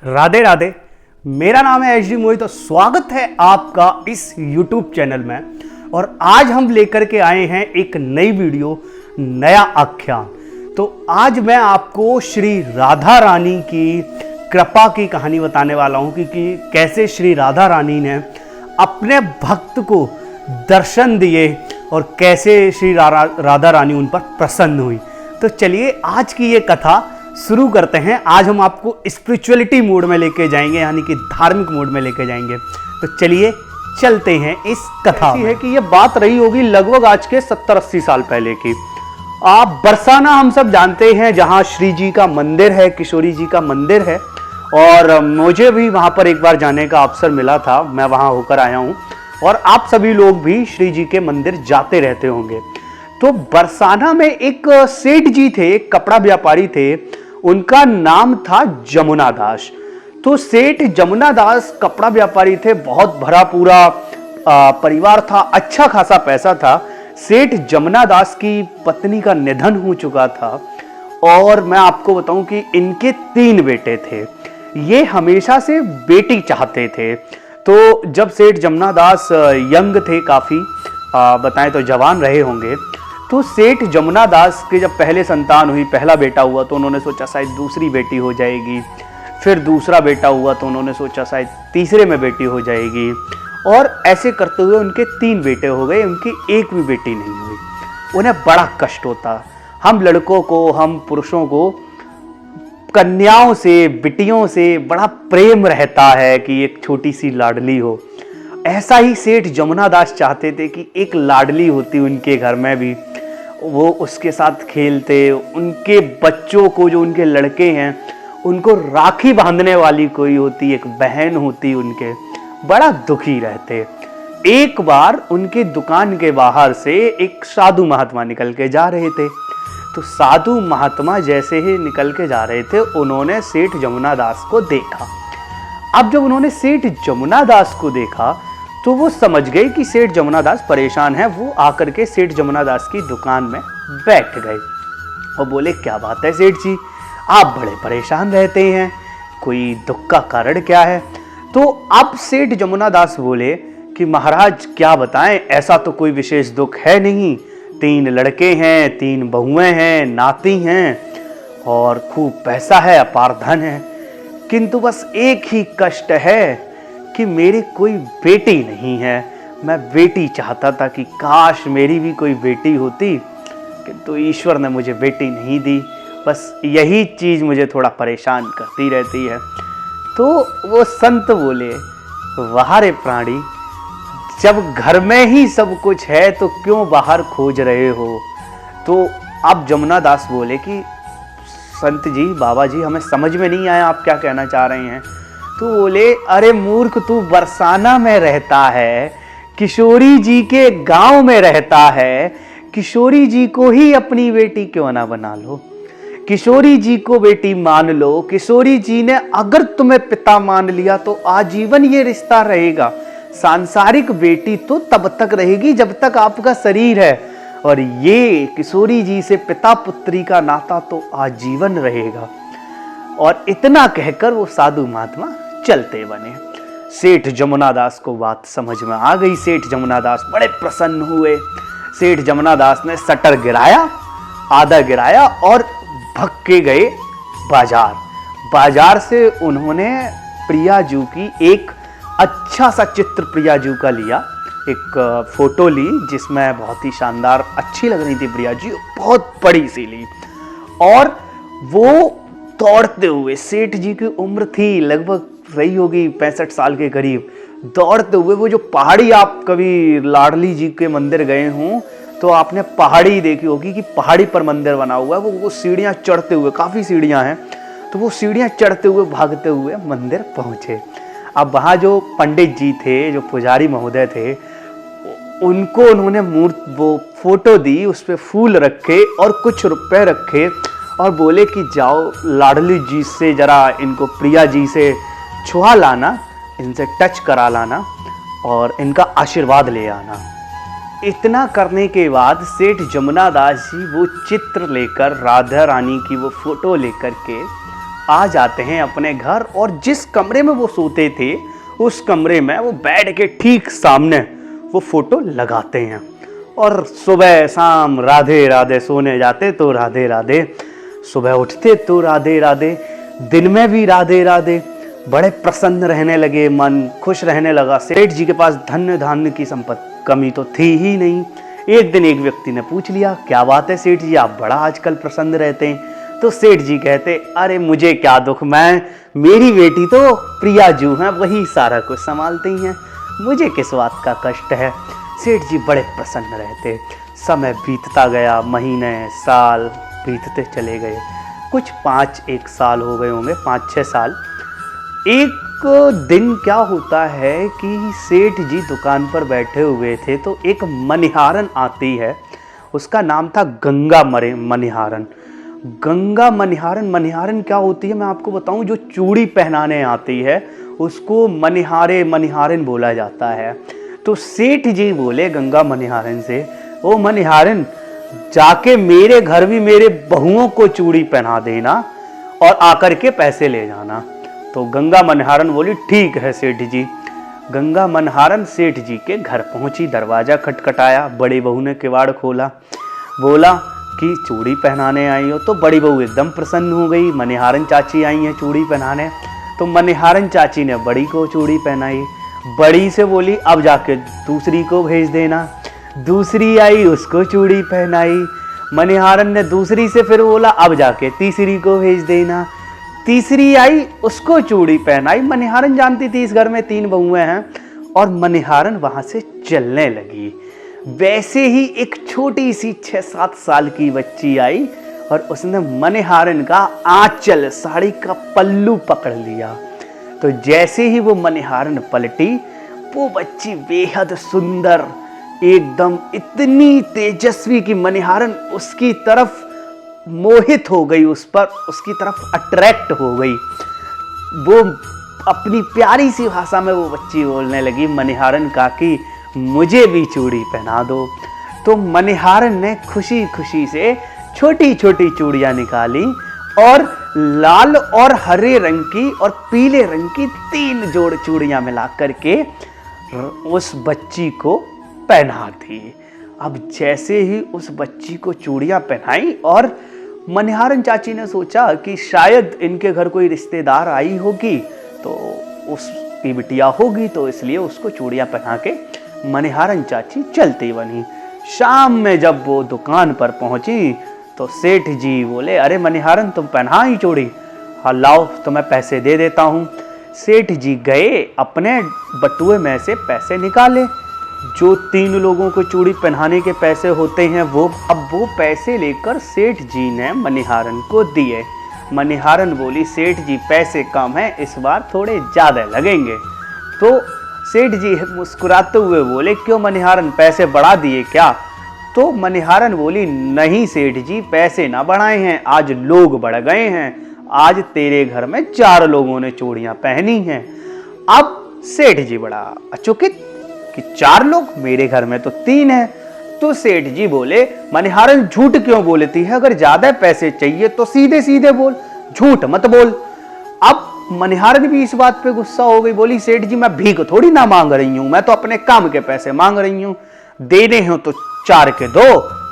राधे राधे। मेरा नाम है एच डी मोहित और स्वागत है आपका इस YouTube चैनल में। और आज हम लेकर के आए हैं एक नई वीडियो, नया आख्यान। तो आज मैं आपको श्री राधा रानी की कृपा की कहानी बताने वाला हूं कि कैसे श्री राधा रानी ने अपने भक्त को दर्शन दिए और कैसे श्री राधा रानी उन पर प्रसन्न हुई। तो चलिए आज की ये कथा शुरू करते हैं। आज हम आपको स्पिरिचुअलिटी मोड में लेके जाएंगे, यानी कि धार्मिक मोड में लेके जाएंगे। तो चलिए चलते हैं इस कथा में। है कि ये बात रही होगी लगभग आज के 70-80 साल पहले की। आप बरसाना हम सब जानते हैं, जहां श्री जी का मंदिर है, किशोरी जी का मंदिर है। और मुझे भी वहां पर एक बार जाने का अवसर मिला था, मैं वहां होकर आया हूं। और आप सभी लोग भी श्री जी के मंदिर जाते रहते होंगे। तो बरसाना में एक सेठ जी थे, एक कपड़ा व्यापारी थे, उनका नाम था जमुना दास। तो सेठ जमुना दास कपड़ा व्यापारी थे, बहुत भरा पूरा परिवार था, अच्छा खासा पैसा था। सेठ जमुना दास की पत्नी का निधन हो चुका था और मैं आपको बताऊं कि इनके 3 बेटे थे। ये हमेशा से बेटी चाहते थे। तो जब सेठ जमुना दास यंग थे, काफी बताएं तो जवान रहे होंगे, तो सेठ जमुना दास के जब पहले संतान हुई, पहला बेटा हुआ, तो उन्होंने सोचा शायद दूसरी बेटी हो जाएगी। फिर दूसरा बेटा हुआ तो उन्होंने सोचा शायद तीसरे में बेटी हो जाएगी। और ऐसे करते हुए उनके 3 बेटे हो गए, उनकी एक भी बेटी नहीं हुई। उन्हें बड़ा कष्ट होता। हम लड़कों को, हम पुरुषों को कन्याओं से, बिटियों से बड़ा प्रेम रहता है कि एक छोटी सी लाडली हो। ऐसा ही सेठ जमुना दास चाहते थे कि एक लाडली होती उनके घर में भी, वो उसके साथ खेलते। उनके बच्चों को, जो उनके लड़के हैं, उनको राखी बांधने वाली कोई होती, एक बहन होती उनके। बड़ा दुखी रहते। एक बार उनके दुकान के बाहर से एक साधु महात्मा निकल के जा रहे थे। तो साधु महात्मा जैसे ही निकल के जा रहे थे, उन्होंने सेठ जमुना दास को देखा। अब जब उन्होंने सेठ जमुना दास को देखा तो वो समझ गए कि सेठ जमुना दास परेशान है। वो आकर के सेठ जमुना दास की दुकान में बैठ गए और बोले, क्या बात है सेठ जी, आप बड़े परेशान रहते हैं, कोई दुख का कारण क्या है? तो अब सेठ जमुना दास बोले कि महाराज क्या बताएं, ऐसा तो कोई विशेष दुख है नहीं। 3 लड़के हैं, 3 बहुएं हैं, नाती हैं और खूब पैसा है, अपार धन है। किंतु बस एक ही कष्ट है कि मेरी कोई बेटी नहीं है। मैं बेटी चाहता था कि काश मेरी भी कोई बेटी होती, किंतु ईश्वर ने मुझे बेटी नहीं दी। बस यही चीज़ मुझे थोड़ा परेशान करती रहती है। तो वो संत बोले, वाह रे प्राणी, जब घर में ही सब कुछ है तो क्यों बाहर खोज रहे हो? तो अब जमुना दास बोले कि संत जी, बाबा जी, हमें समझ में नहीं आया आप क्या कहना चाह रहे हैं। तो बोले, अरे मूर्ख, तू बरसाना में रहता है, किशोरी जी के गांव में रहता है, किशोरी जी को ही अपनी बेटी क्यों ना बना लो, किशोरी जी को बेटी मान लो। किशोरी जी ने अगर तुम्हें पिता मान लिया तो आजीवन ये रिश्ता रहेगा। सांसारिक बेटी तो तब तक रहेगी जब तक आपका शरीर है, और ये किशोरी जी से पिता पुत्री का नाता तो आजीवन रहेगा। और इतना कहकर वो साधु महात्मा चलते बने। सेठ जमुना दास को बात समझ में आ गई। सेठ जमुना दास बड़े प्रसन्न हुए। सेठ जमुना दास ने शटर गिराया, आधा गिराया और भग के गए बाजार। बाजार से उन्होंने प्रियाजू की एक अच्छा सा चित्र प्रियाजू का लिया, एक फोटो ली जिसमें बहुत ही शानदार अच्छी लग रही थी प्रियाजू, बहुत बड़ी सी ली। और वो दौड़ते हुए, सेठ जी की उम्र थी लगभग रही होगी 65 साल के करीब, दौड़ते हुए वो जो पहाड़ी, आप कभी लाडली जी के मंदिर गए हों तो आपने पहाड़ी देखी होगी कि पहाड़ी पर मंदिर बना हुआ है, वो सीढ़ियाँ चढ़ते हुए, काफ़ी सीढ़ियाँ हैं, तो वो सीढ़ियाँ चढ़ते हुए भागते हुए मंदिर पहुँचे। अब वहाँ जो पंडित जी थे, जो पुजारी महोदय थे, उनको उन्होंने वो फोटो दी, उस पर फूल रखे और कुछ रुपए रखे और बोले कि जाओ लाडली जी से जरा इनको प्रिया जी से छुआ लाना, इनसे टच करा लाना और इनका आशीर्वाद ले आना। इतना करने के बाद सेठ जमुना दास जी वो चित्र लेकर, राधा रानी की वो फोटो लेकर के आ जाते हैं अपने घर और जिस कमरे में वो सोते थे उस कमरे में वो बेड के ठीक सामने वो फोटो लगाते हैं। और सुबह शाम राधे राधे, सोने जाते तो राधे राधे, सुबह उठते तो राधे राधे, दिन में भी राधे राधे। बड़े प्रसन्न रहने लगे, मन खुश रहने लगा। सेठ जी के पास धन धान्य की संपत्ति कमी तो थी ही नहीं। एक दिन एक व्यक्ति ने पूछ लिया, क्या बात है सेठ जी, आप बड़ा आजकल प्रसन्न रहते हैं? तो सेठ जी कहते, अरे मुझे क्या दुख, मेरी बेटी तो प्रिया जू हैं, वही सारा कुछ संभालती हैं, मुझे किस बात का कष्ट है। सेठ जी बड़े प्रसन्न रहते। समय बीतता गया, महीने साल बीतते चले गए। कुछ 1 साल हो गए होंगे, 5-6 साल। एक दिन क्या होता है कि सेठ जी दुकान पर बैठे हुए थे तो एक मनिहारन आती है। उसका नाम था गंगा मनिहारन। गंगा मनिहारन क्या होती है मैं आपको बताऊं, जो चूड़ी पहनाने आती है उसको मनिहारन बोला जाता है। तो सेठ जी बोले गंगा मनिहारन से, ओ मनिहारन, जाके मेरे घर भी मेरे बहुओं को चूड़ी पहना देना और आकर के पैसे ले जाना। तो गंगा मनिहारन बोली, ठीक है सेठ जी। गंगा मनिहारन सेठ जी के घर पहुंची, दरवाजा खटखटाया, बड़ी बहू ने किवाड़ खोला, बोला कि चूड़ी पहनाने आई हो। तो बड़ी बहू एकदम प्रसन्न हो गई, मनिहारन चाची आई हैं चूड़ी पहनाने। तो मनिहारन चाची ने बड़ी को चूड़ी पहनाई। बड़ी से बोली, अब जाके दूसरी को भेज देना। दूसरी आई, उसको चूड़ी पहनाई। मनिहारन ने दूसरी से फिर बोला, अब जाके तीसरी को भेज देना। तीसरी आई, उसको चूड़ी पहनाई। मनिहारन जानती थी इस घर में 3 बहुएं हैं और मनिहारन वहां से चलने लगी। वैसे ही एक छोटी सी 6-7 साल की बच्ची आई और उसने मनिहारन का आंचल, साड़ी का पल्लू पकड़ लिया। तो जैसे ही वो मनिहारन पलटी, वो बच्ची बेहद सुंदर, एकदम इतनी तेजस्वी कि मनिहारन उसकी तरफ मोहित हो गई, उस पर उसकी तरफ अट्रैक्ट हो गई। वो अपनी प्यारी सी भाषा में वो बच्ची बोलने लगी, मनिहारन काकी मुझे भी चूड़ी पहना दो। तो मनिहारन ने खुशी खुशी से छोटी छोटी चूड़ियां निकाली और लाल और हरे रंग की और पीले रंग की 3 जोड़ चूड़ियां मिला करके उस बच्ची को पहना दी। अब जैसे ही उस बच्ची को चूड़ियां पहनाई और मनिहारन चाची ने सोचा कि शायद इनके घर कोई रिश्तेदार आई होगी तो उसकी बिटिया होगी, तो इसलिए उसको चूड़ियां पहना के मनिहारन चाची चलती बनी। शाम में जब वो दुकान पर पहुंची तो सेठ जी बोले, अरे मनिहारन तुम पहना ही चूड़ी, हाँ लाओ तो मैं पैसे दे देता हूँ। सेठ जी गए, अपने बटुए में से पैसे निकाले, जो 3 लोगों को चूड़ी पहनाने के पैसे होते हैं वो। अब वो पैसे लेकर सेठ जी ने मनिहारन को दिए। मनिहारन बोली, सेठ जी पैसे कम हैं, इस बार थोड़े ज़्यादा लगेंगे। तो सेठ जी मुस्कुराते हुए बोले, क्यों मनिहारन, पैसे बढ़ा दिए क्या? तो मनिहारन बोली, नहीं सेठ जी, पैसे ना बढ़ाए हैं, आज लोग बढ़ गए हैं, आज तेरे घर में 4 लोगों ने चूड़ियां पहनी हैं। अब सेठ जी बड़ा अचकित कि 4 लोग, मेरे घर में तो 3 हैं। तो सेठ जी बोले, मनिहारन झूठ क्यों बोलती है, अगर ज्यादा पैसे चाहिए तो सीधे सीधे बोल, झूठ मत बोल। अब मनिहारन भी इस बात पे गुस्सा हो गई, बोली, सेठ जी मैं भीख थोड़ी ना मांग रही हूं, मैं तो अपने काम के पैसे मांग रही हूं, देने हो तो 4 के दो,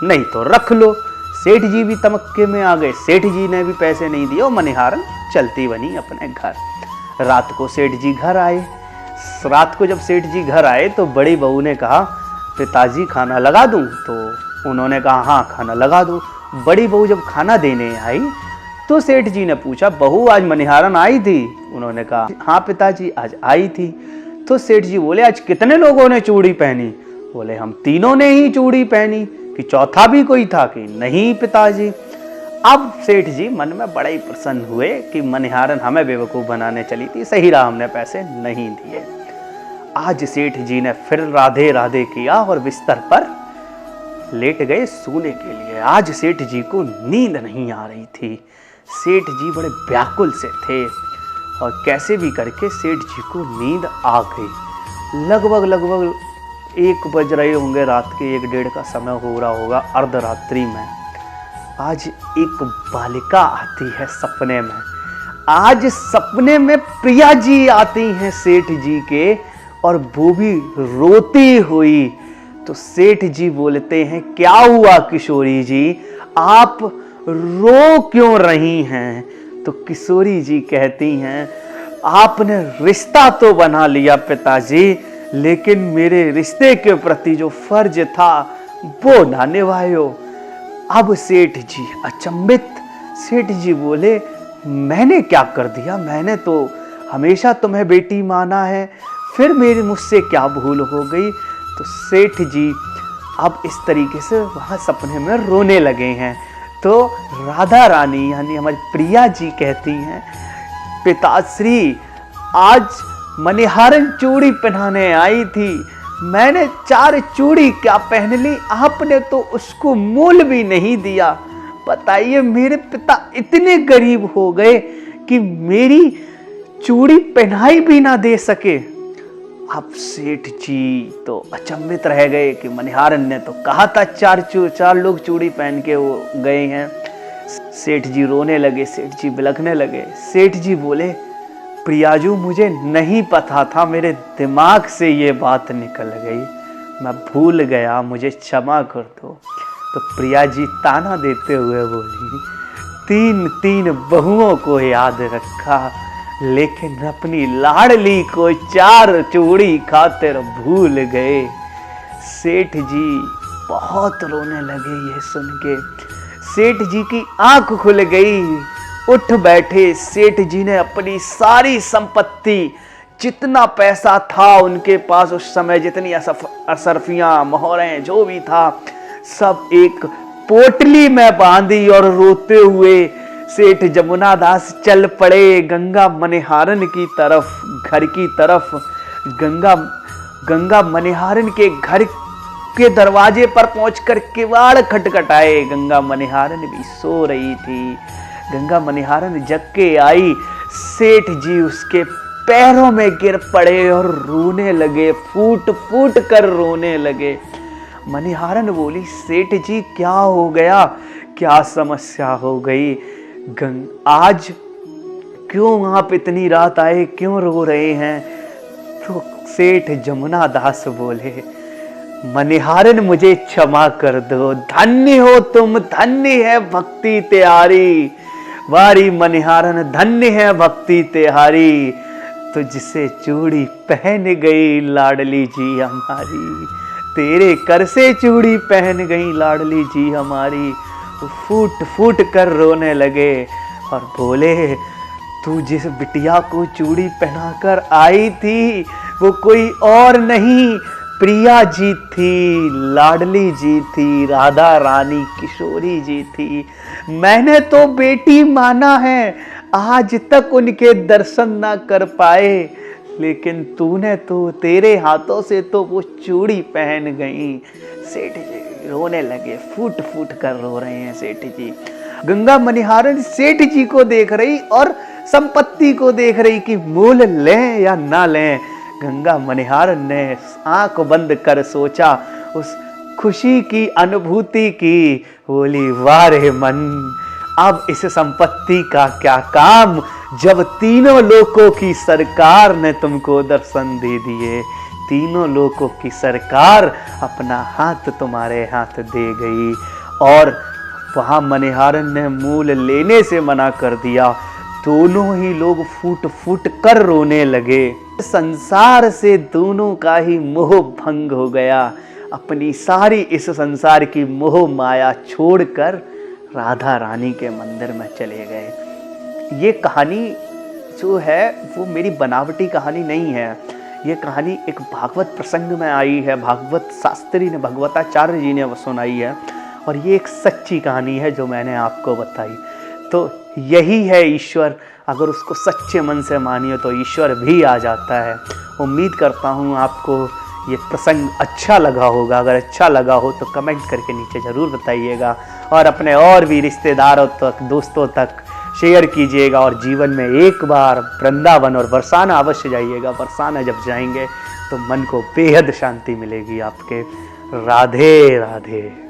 नहीं तो रख लो। सेठ जी भी तमक्के में आ गए, सेठ जी ने भी पैसे नहीं दिए और मनिहारन चलती बनी अपने घर। रात को सेठ जी घर आए। रात को जब सेठ जी घर आए तो बड़ी बहू ने कहा, पिताजी खाना लगा दूं? तो उन्होंने कहा, हाँ खाना लगा दो। बड़ी बहू जब खाना देने आई तो सेठ जी ने पूछा, बहू आज मनिहारन आई थी? उन्होंने कहा, हाँ पिताजी आज आई थी। तो सेठ जी बोले, आज कितने लोगों ने चूड़ी पहनी? बोले, हम तीनों ने ही चूड़ी पहनी, कि चौथा भी कोई था? कि नहीं पिताजी। अब सेठ जी मन में बड़े ही प्रसन्न हुए कि मनिहारन हमें बेवकूफ़ बनाने चली थी, सही रहा हमने पैसे नहीं दिए। आज सेठ जी ने फिर राधे राधे किया और बिस्तर पर लेट गए सोने के लिए। आज सेठ जी को नींद नहीं आ रही थी। सेठ जी बड़े व्याकुल से थे और कैसे भी करके सेठ जी को नींद आ गई। लगभग 1 बज रहे होंगे, रात के 1-1:30 का समय हो रहा होगा, अर्धरात्रि में। आज एक बालिका आती है सपने में। आज सपने में प्रिया जी आती हैं सेठ जी के, और वो भी रोती हुई। तो सेठ जी बोलते हैं, क्या हुआ किशोरी जी, आप रो क्यों रही हैं? तो किशोरी जी कहती हैं, आपने रिश्ता तो बना लिया पिताजी, लेकिन मेरे रिश्ते के प्रति जो फर्ज था वो ना निभायो। अब सेठ जी अचंभित, सेठ जी बोले, मैंने क्या कर दिया? मैंने तो हमेशा तुम्हें बेटी माना है, फिर मेरी मुझसे क्या भूल हो गई? तो सेठ जी अब इस तरीके से वहाँ सपने में रोने लगे हैं। तो राधा रानी यानी हमारी प्रिया जी कहती हैं, पिताश्री आज मणिहारन चूड़ी पहनाने आई थी, मैंने 4 चूड़ी क्या पहन ली, आपने तो उसको मूल भी नहीं दिया। बताइए, मेरे पिता इतने गरीब हो गए कि मेरी चूड़ी पहनाई भी ना दे सके। अब सेठ जी तो अचंभित रह गए कि मणिहारन ने तो कहा था 4 लोग चूड़ी पहन के वो गए हैं। सेठ जी रोने लगे, सेठ जी बिलखने लगे। सेठ जी बोले, प्रियाजू मुझे नहीं पता था, मेरे दिमाग से ये बात निकल गई, मैं भूल गया, मुझे क्षमा कर दो। तो प्रिया जी ताना देते हुए बोली, 3 बहुओं को याद रखा, लेकिन अपनी लाडली को 4 चूड़ी खातिर भूल गए। सेठ जी बहुत रोने लगे ये सुन के। सेठ जी की आंख खुल गई, उठ बैठे। सेठ जी ने अपनी सारी संपत्ति, जितना पैसा था उनके पास उस समय, जितनी असरफियां मोहरें जो भी था, सब एक पोटली में बांधी और रोते हुए सेठ जमुना दास चल पड़े गंगा मणिहारन की तरफ, घर की तरफ। गंगा मणिहारन के घर के दरवाजे पर पहुंचकर किवाड़ खटखटाए। गंगा मणिहारन भी सो रही थी। गंगा मणिहारन जग के आई। सेठ जी उसके पैरों में गिर पड़े और रोने लगे, फूट फूट कर रोने लगे। मणिहारन बोली, सेठ जी क्या हो गया, क्या समस्या हो गई? आज क्यों आप इतनी रात आए, क्यों रो रहे हैं? तो सेठ जमुना दास बोले, मणिहारन मुझे क्षमा कर दो, धन्य हो तुम, धन्य है भक्ति त्यारी, वारी मणिहारन धन्य है भक्ति त्यारी, तुझसे चूड़ी पहन गई लाडली जी हमारी, तेरे कर से चूड़ी पहन गई लाडली जी हमारी। फूट फूट कर रोने लगे और बोले, तू जिस बिटिया को चूड़ी पहनाकर आई थी वो कोई और नहीं, प्रिया जी थी, लाडली जी थी, राधा रानी किशोरी जी थी। मैंने तो बेटी माना है, आज तक उनके दर्शन ना कर पाए, लेकिन तूने तो, तेरे हाथों से तो वो चूड़ी पहन गई। सेठ जी रोने लगे, फूट फूट कर रो रहे हैं सेठ जी। गंगा मणिहारन सेठ जी को देख रही और संपत्ति को देख रही कि मोल लें या ना लें। गंगा मणिहारन ने आंख बंद कर सोचा, उस खुशी की अनुभूति की, बोली, वाह रे मन, अब इस संपत्ति का क्या काम, जब तीनों लोकों की सरकार ने तुमको दर्शन दे दिए, तीनों लोकों की सरकार अपना हाथ तुम्हारे हाथ दे गई। और वहां मणिहारन ने मूल लेने से मना कर दिया। दोनों ही लोग फूट फूट कर रोने लगे। संसार से दोनों का ही मोह भंग हो गया। अपनी सारी इस संसार की मोह माया छोड़कर राधा रानी के मंदिर में चले गए। ये कहानी जो है वो मेरी बनावटी कहानी नहीं है। ये कहानी एक भागवत प्रसंग में आई है, भागवत शास्त्री ने, भगवताचार्य जी ने सुनाई है, और ये एक सच्ची कहानी है जो मैंने आपको बताई। तो यही है ईश्वर, अगर उसको सच्चे मन से मानिए तो ईश्वर भी आ जाता है। उम्मीद करता हूँ आपको ये प्रसंग अच्छा लगा होगा। अगर अच्छा लगा हो तो कमेंट करके नीचे ज़रूर बताइएगा, और अपने और भी रिश्तेदारों तक, दोस्तों तक शेयर कीजिएगा। और जीवन में एक बार वृंदावन और बरसाना अवश्य जाइएगा। बरसाना जब जाएंगे तो मन को बेहद शांति मिलेगी आपके। राधे राधे।